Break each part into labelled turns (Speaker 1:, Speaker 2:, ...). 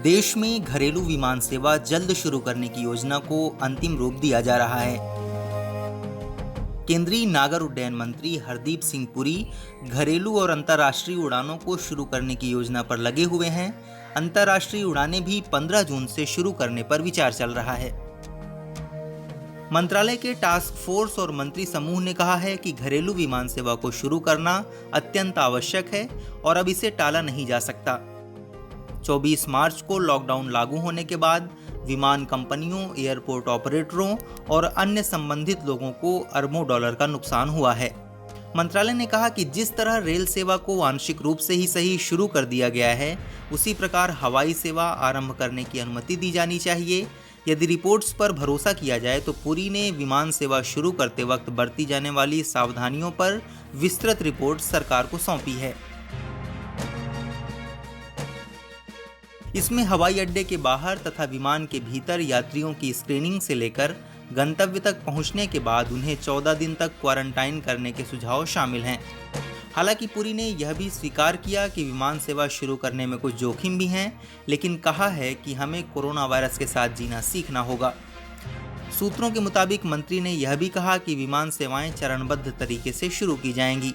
Speaker 1: देश में घरेलू विमान सेवा जल्द शुरू करने की योजना को अंतिम रूप दिया जा रहा है। केंद्रीय नागर उड्डयन मंत्री हरदीप सिंह पुरी घरेलू और अंतर्राष्ट्रीय उड़ानों को शुरू करने की योजना पर लगे हुए हैं। अंतर्राष्ट्रीय उड़ानें भी 15 जून से शुरू करने पर विचार चल रहा है। मंत्रालय के टास्क फोर्स और मंत्री समूह ने कहा है कि घरेलू विमान सेवा को शुरू करना अत्यंत आवश्यक है और अब इसे टाला नहीं जा सकता। 24 मार्च को लॉकडाउन लागू होने के बाद विमान कंपनियों, एयरपोर्ट ऑपरेटरों और अन्य संबंधित लोगों को अरबों डॉलर का नुकसान हुआ है। मंत्रालय ने कहा कि जिस तरह रेल सेवा को आंशिक रूप से ही सही शुरू कर दिया गया है, उसी प्रकार हवाई सेवा आरंभ करने की अनुमति दी जानी चाहिए। यदि रिपोर्ट्स पर भरोसा किया जाए तो पुरी ने विमान सेवा शुरू करते वक्त बरती जाने वाली सावधानियों पर विस्तृत रिपोर्ट सरकार को सौंपी है। इसमें हवाई अड्डे के बाहर तथा विमान के भीतर यात्रियों की स्क्रीनिंग से लेकर गंतव्य तक पहुंचने के बाद उन्हें 14 दिन तक क्वारंटाइन करने के सुझाव शामिल हैं। हालांकि पुरी ने यह भी स्वीकार किया कि विमान सेवा शुरू करने में कुछ जोखिम भी हैं, लेकिन कहा है कि हमें कोरोना वायरस के साथ जीना सीखना होगा। सूत्रों के मुताबिक मंत्री ने यह भी कहा कि विमान सेवाएं चरणबद्ध तरीके से शुरू की जाएंगी।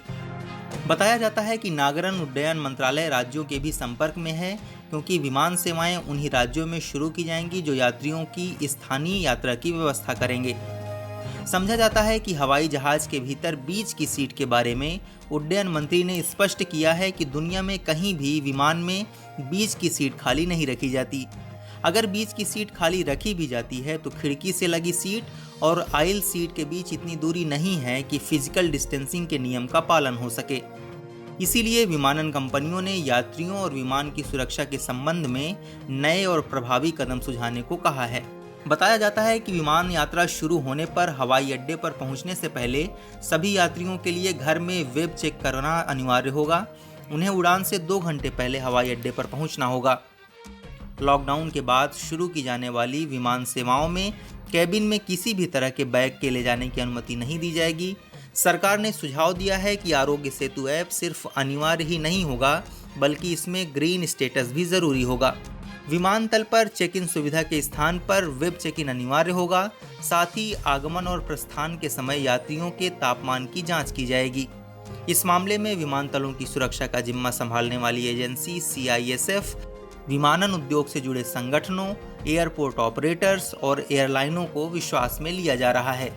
Speaker 1: बताया जाता है कि नागरन उड्डयन मंत्रालय राज्यों के भी संपर्क में है, क्योंकि विमान सेवाएं उन्हीं राज्यों में शुरू की जाएंगी जो यात्रियों की स्थानीय यात्रा की व्यवस्था करेंगे। समझा जाता है कि हवाई जहाज के भीतर बीच की सीट के बारे में उड्डयन मंत्री ने स्पष्ट किया है कि दुनिया में कहीं भी विमान में बीच की सीट खाली नहीं रखी जाती। अगर बीच की सीट खाली रखी भी जाती है तो खिड़की से लगी सीट और आइल सीट के बीच इतनी दूरी नहीं है कि फिजिकल डिस्टेंसिंग के नियम का पालन हो सके। इसीलिए विमानन कंपनियों ने यात्रियों और विमान की सुरक्षा के संबंध में नए और प्रभावी कदम सुझाने को कहा है। बताया जाता है कि विमान यात्रा शुरू होने पर हवाई अड्डे पर पहुंचने से पहले सभी यात्रियों के लिए घर में वेब चेक करना अनिवार्य होगा। उन्हें उड़ान से 2 घंटे पहले हवाई अड्डे पर पहुंचना होगा। लॉकडाउन के बाद शुरू की जाने वाली विमान सेवाओं में कैबिन में किसी भी तरह के बैग के ले जाने की अनुमति नहीं दी जाएगी। सरकार ने सुझाव दिया है कि आरोग्य सेतु ऐप सिर्फ अनिवार्य ही नहीं होगा, बल्कि इसमें ग्रीन स्टेटस भी जरूरी होगा। विमानतल पर चेक इन सुविधा के स्थान पर वेब चेक इन अनिवार्य होगा। साथ ही आगमन और प्रस्थान के समय यात्रियों के तापमान की जांच की जाएगी। इस मामले में विमानतलों की सुरक्षा का जिम्मा संभालने वाली एजेंसी CISF, विमानन उद्योग से जुड़े संगठनों, एयरपोर्ट ऑपरेटर्स और एयरलाइनों को विश्वास में लिया जा रहा है।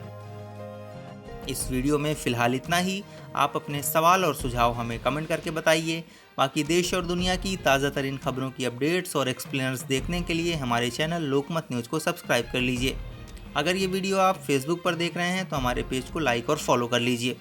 Speaker 1: इस वीडियो में फिलहाल इतना ही। आप अपने सवाल और सुझाव हमें कमेंट करके बताइए। बाकी देश और दुनिया की ताज़ा तरीन खबरों की अपडेट्स और एक्सप्लेनर्स देखने के लिए हमारे चैनल लोकमत न्यूज़ को सब्सक्राइब कर लीजिए। अगर ये वीडियो आप फेसबुक पर देख रहे हैं तो हमारे पेज को लाइक और फॉलो कर लीजिए।